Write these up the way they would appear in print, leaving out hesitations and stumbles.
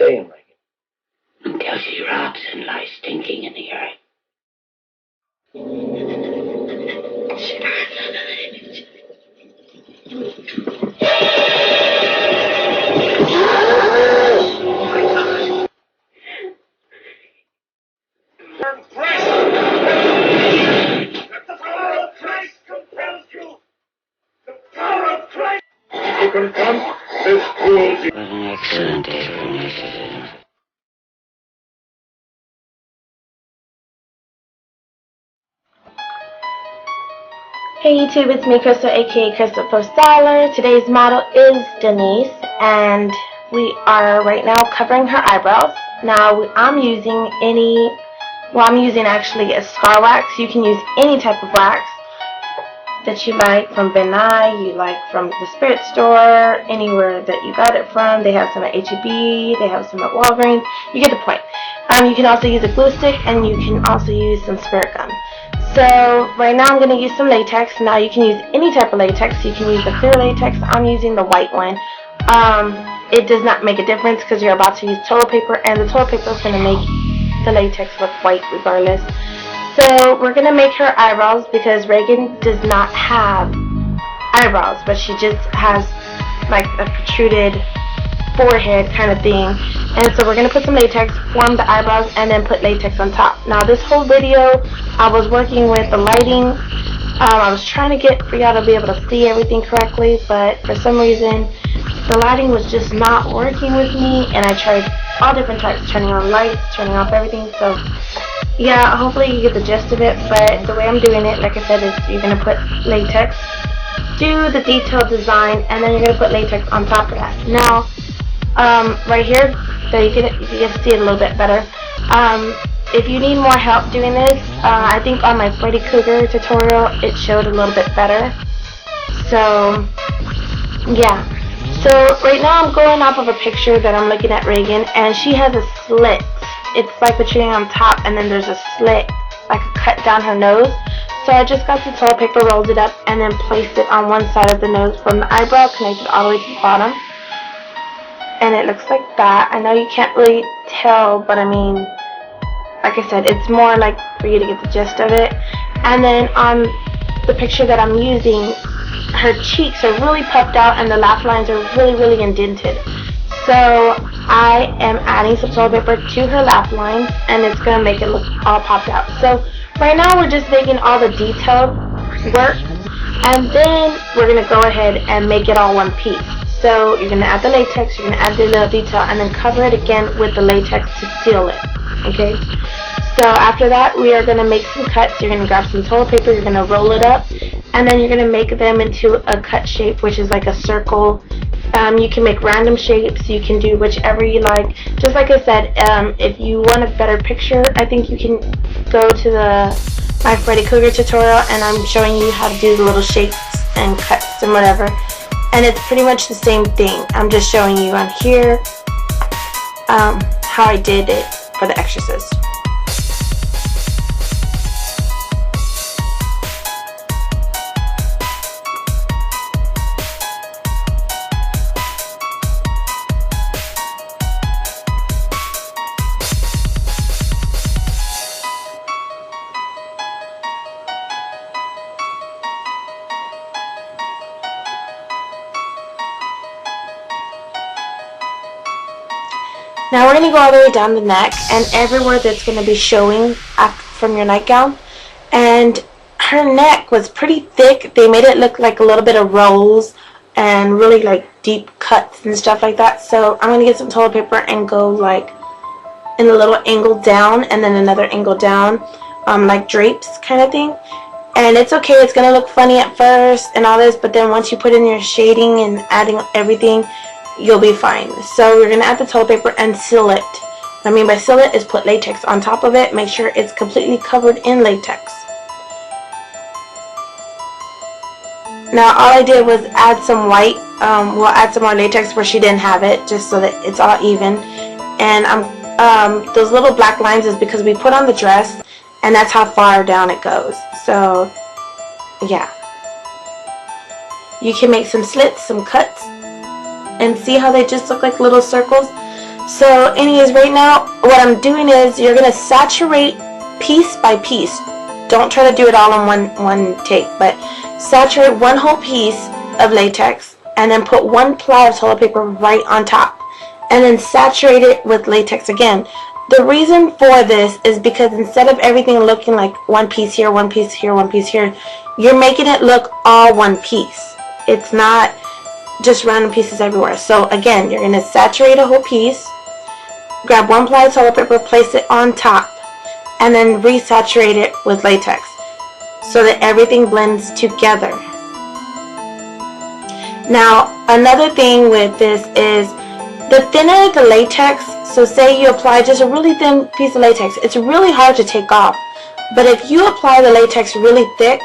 staying like it? Until she rots and lies stinking in the earth. To confront this cruelty. What an excellent day for an exorcism. Hey YouTube, it's me Crystal, aka Crystal Pro Styler. Today's model is Denise, and we are right now covering her eyebrows. Now I'm using actually a scar wax. You can use any type of wax that you like from DENISE, you like from the Spirit Store, anywhere that you got it from. They have some at HEB, they have some at Walgreens. You get the point. You can also use a glue stick, and you can also use some spirit gum. So right now I'm going to use some latex. Now you can use any type of latex. You can use the clear latex. I'm using the white one. It does not make a difference because you're about to use toilet paper, and the toilet paper is going to make the latex look white regardless. So we're going to make her eyebrows because Reagan does not have eyebrows, but she just has like a protruded forehead kind of thing. And so we're going to put some latex, form the eyebrows, and then put latex on top. Now this whole video I was working with the lighting. I was trying to get for y'all to be able to see everything correctly, but for some reason the lighting was just not working with me, and I tried all different types, turning on lights, turning off everything. So yeah, hopefully you get the gist of it. But the way I'm doing it, like I said, is you're going to put latex, do the detailed design, and then you're going to put latex on top of that. Now right here, so you can see it a little bit better. If you need more help doing this, I think on my Freddy Krueger tutorial it showed a little bit better. So yeah, so right now I'm going off of a picture that I'm looking at Reagan, and she has a slit. It's like protruding on top, and then there's a slit, like a cut down her nose. So I just got the toilet paper, rolled it up, and then placed it on one side of the nose from the eyebrow, connected all the way to the bottom. And it looks like that. I know you can't really tell, but I mean, like I said, it's more like for you to get the gist of it. And then on the picture that I'm using, her cheeks are really puffed out, and the laugh lines are really, really indented. So I am adding some toilet paper to her laugh lines, and it's going to make it look all popped out. So right now we're just making all the detailed work, and then we're going to go ahead and make it all one piece. So you're going to add the latex, you're going to add the little detail, and then cover it again with the latex to seal it. Okay? So after that, we are going to make some cuts. You're going to grab some toilet paper, you're going to roll it up, and then you're going to make them into a cut shape, which is like a circle. You can make random shapes, you can do whichever you like. Just like I said, if you want a better picture, I think you can go to my Freddy Krueger tutorial, and I'm showing you how to do the little shapes and cuts and whatever. And it's pretty much the same thing. I'm just showing you on here how I did it for the Exorcist. Now we're going to go all the way down the neck and everywhere that's going to be showing from your nightgown. And her neck was pretty thick. They made it look like a little bit of rolls and really like deep cuts and stuff like that. So I'm going to get some toilet paper and go like in a little angle down and then another angle down, like drapes kind of thing. And it's okay, it's going to look funny at first and all this, but then once you put in your shading and adding everything, you'll be fine. So we're going to add the toilet paper and seal it. What I mean by seal it is put latex on top of it. Make sure it's completely covered in latex. Now all I did was add some white. We'll add some more latex where she didn't have it, just so that it's all even. And those little black lines is because we put on the dress, and that's how far down it goes. So yeah, you can make some slits, some cuts, and see how they just look like little circles. So anyways, right now what I'm doing is you're going to saturate piece by piece. Don't try to do it all in one take, but saturate one whole piece of latex and then put one ply of toilet paper right on top and then saturate it with latex again. The reason for this is because instead of everything looking like one piece here, one piece here, one piece here, you're making it look all one piece. It's not just random pieces everywhere. So again, you're going to saturate a whole piece, grab one ply of toilet paper, place it on top, and then resaturate it with latex so that everything blends together. Now, another thing with this is the thinner the latex, so say you apply just a really thin piece of latex, it's really hard to take off. But if you apply the latex really thick,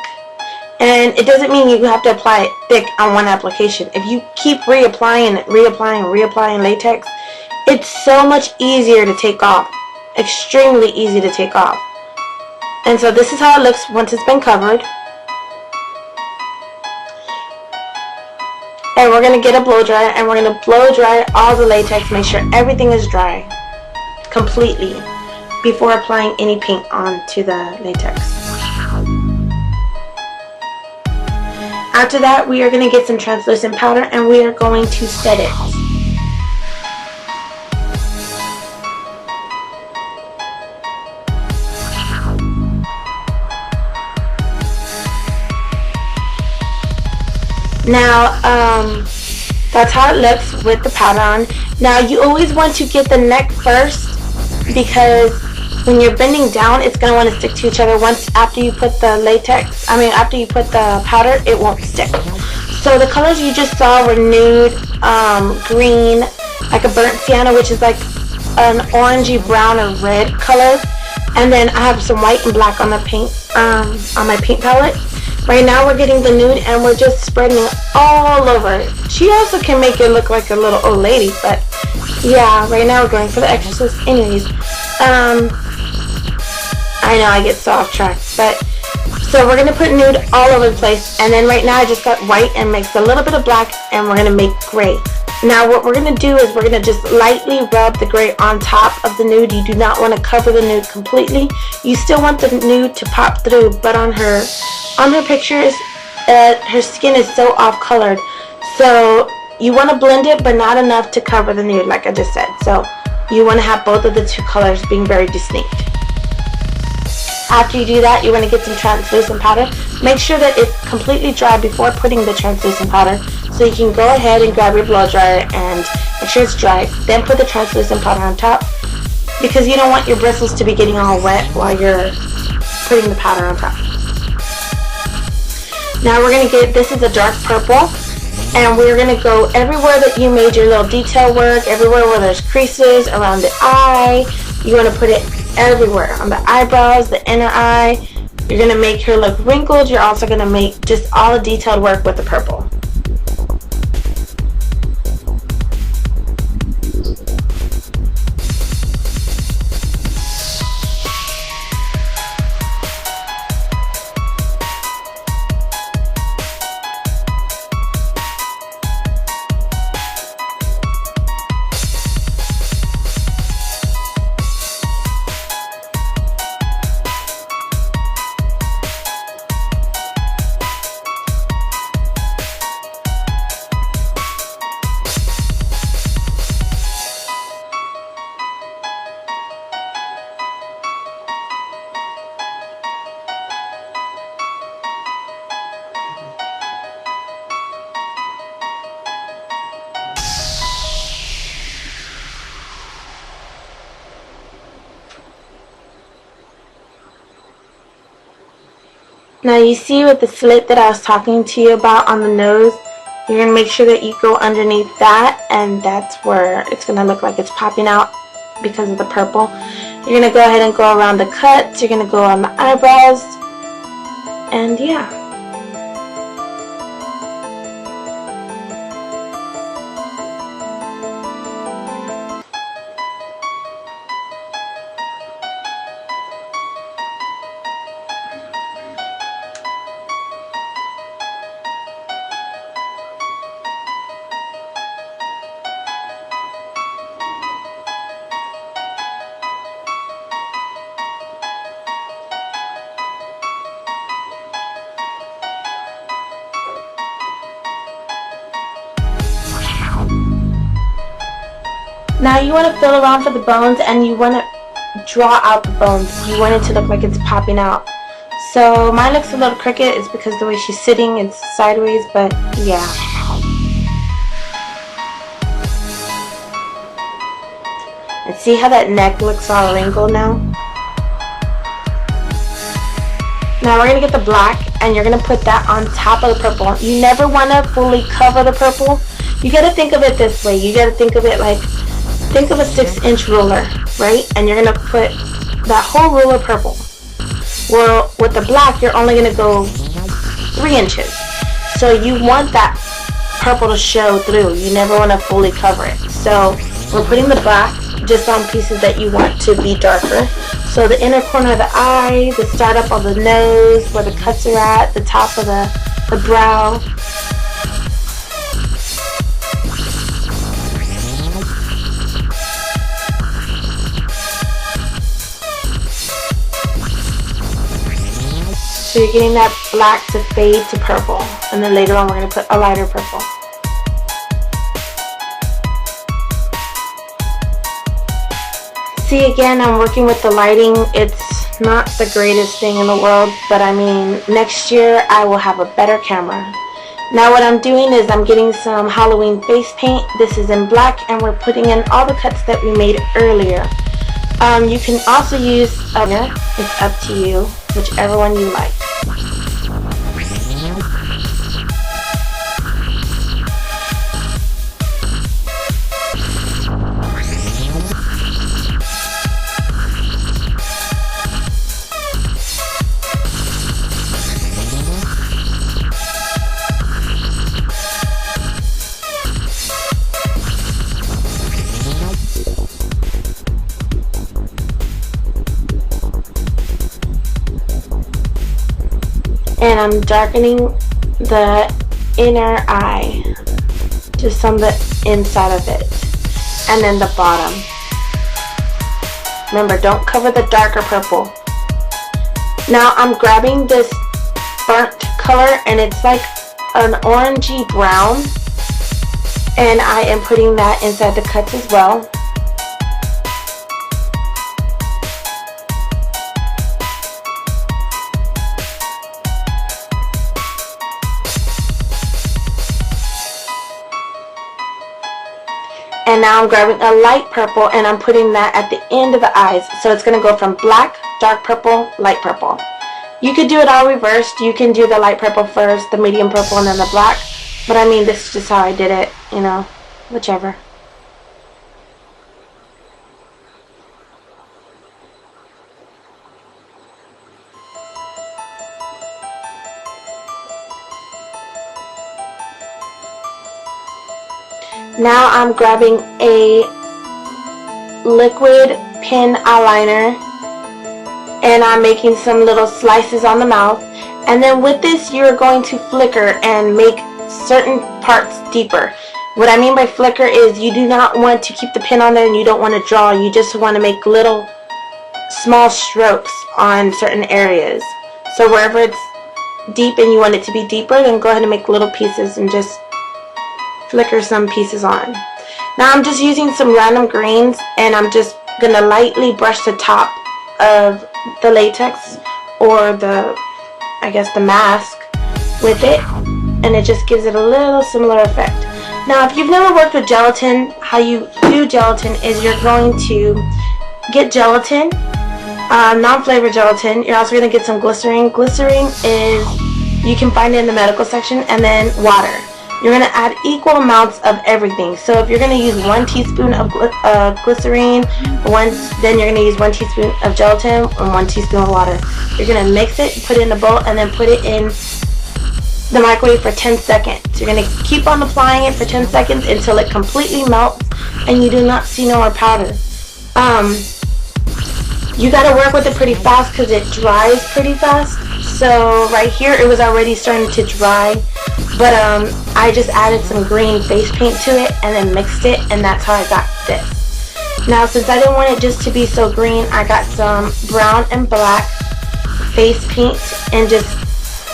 and it doesn't mean you have to apply it thick on one application. If you keep reapplying latex, it's so much easier to take off. Extremely easy to take off. And so this is how it looks once it's been covered. And we're going to get a blow dryer and we're going to blow dry all the latex, make sure everything is dry completely before applying any paint onto the latex. After that, we are going to get some translucent powder and we are going to set it. Now, that's how it looks with the powder on. Now, you always want to get the neck first because when you're bending down, it's going to want to stick to each other. Once after you put the after you put the powder, it won't stick. So the colors you just saw were nude, green, like a burnt sienna, which is like an orangey brown or red color. And then I have some white and black on the paint, on my paint palette. Right now we're getting the nude and we're just spreading it all over. She also can make it look like a little old lady, but yeah, right now we're going for the Exorcist. Anyways, I know I get so off track, but so we're going to put nude all over the place, and then right now I just got white and mixed a little bit of black, and we're going to make gray. Now what we're going to do is we're going to just lightly rub the gray on top of the nude. You do not want to cover the nude completely. You still want the nude to pop through, but on her pictures, her skin is so off colored. So you want to blend it, but not enough to cover the nude, like I just said. So you want to have both of the two colors being very distinct. After you do that, you want to get some translucent powder. Make sure that it's completely dry before putting the translucent powder. So you can go ahead and grab your blow dryer and make sure it's dry. Then put the translucent powder on top because you don't want your bristles to be getting all wet while you're putting the powder on top. Now we're going to get, this is a dark purple, and we're going to go everywhere that you made your little detail work, everywhere where there's creases, around the eye. You want to put it everywhere, on the eyebrows, the inner eye. You're going to make her look wrinkled. You're also going to make just all the detailed work with the purple. Now you see with the slit that I was talking to you about on the nose, you're going to make sure that you go underneath that, and that's where it's going to look like it's popping out because of the purple. You're going to go ahead and go around the cuts, you're going to go on the eyebrows, and yeah. Now you want to feel around for the bones, and you want to draw out the bones. You want it to look like it's popping out. So mine looks a little crooked. It's because the way she's sitting, it's sideways, but yeah. And see how that neck looks all wrinkled now? Now we're going to get the black, and you're going to put that on top of the purple. You never want to fully cover the purple. You got to think of it this way. You got to think of it like, think of a 6-inch ruler, right? And you're going to put that whole ruler purple. Well, with the black, you're only going to go 3 inches. So you want that purple to show through. You never want to fully cover it. So we're putting the black just on pieces that you want to be darker. So the inner corner of the eye, the start up of the nose, where the cuts are at, the top of the brow. So you're getting that black to fade to purple. And then later on we're going to put a lighter purple. See, again, I'm working with the lighting. It's not the greatest thing in the world, but I mean, next year I will have a better camera. Now what I'm doing is I'm getting some Halloween face paint. This is in black, and we're putting in all the cuts that we made earlier. You can also use other. It's up to you, whichever one you like. And I'm darkening the inner eye, just on the inside of it, and then the bottom. Remember, don't cover the darker purple. Now I'm grabbing this burnt color, and it's like an orangey brown, and I am putting that inside the cuts as well. And now I'm grabbing a light purple, and I'm putting that at the end of the eyes. So it's going to go from black, dark purple, light purple. You could do it all reversed. You can do the light purple first, the medium purple, and then the black. But I mean, this is just how I did it, you know, whichever. Now I'm grabbing a liquid pen eyeliner, and I'm making some little slices on the mouth. And then with this, you're going to flicker and make certain parts deeper. What I mean by flicker is you do not want to keep the pen on there, and you don't want to draw. You just want to make little small strokes on certain areas. So wherever it's deep and you want it to be deeper, then go ahead and make little pieces and just flicker some pieces on. Now I'm just using some random greens, and I'm just going to lightly brush the top of the latex, or the, I guess, the mask with it, and it just gives it a little similar effect. Now if you've never worked with gelatin, how you do gelatin is you're going to get gelatin, non-flavored gelatin. You're also going to get some glycerin. Glycerin is, you can find it in the medical section, and then water. You're going to add equal amounts of everything. So if you're going to use 1 teaspoon of glycerin, then you're going to use 1 teaspoon of gelatin and 1 teaspoon of water. You're going to mix it, put it in a bowl, and then put it in the microwave for 10 seconds. You're going to keep on applying it for 10 seconds until it completely melts and you do not see no more powder. You got to work with it pretty fast because it dries pretty fast. So right here it was already starting to dry, but I just added some green face paint to it and then mixed it, and that's how I got this. Now since I didn't want it just to be so green, I got some brown and black face paint and just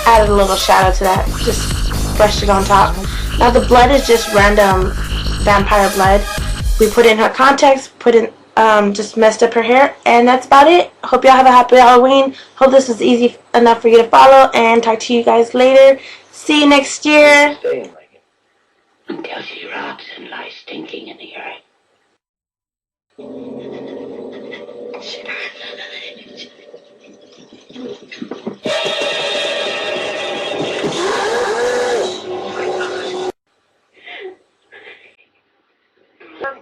added a little shadow to that. Just brushed it on top. Now the blood is just random vampire blood. We put in her contacts, just messed up her hair, and that's about it. Hope y'all have a happy Halloween. Hope this was easy enough for you to follow, and talk to you guys later. See you next year. Until she rots and lies stinking in the earth.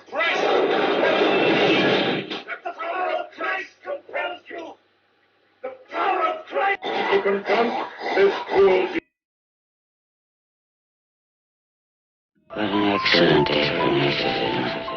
Christ! The power of Christ compels you! The power of Christ! To confront this cruelty. What an excellent day for an exorcism.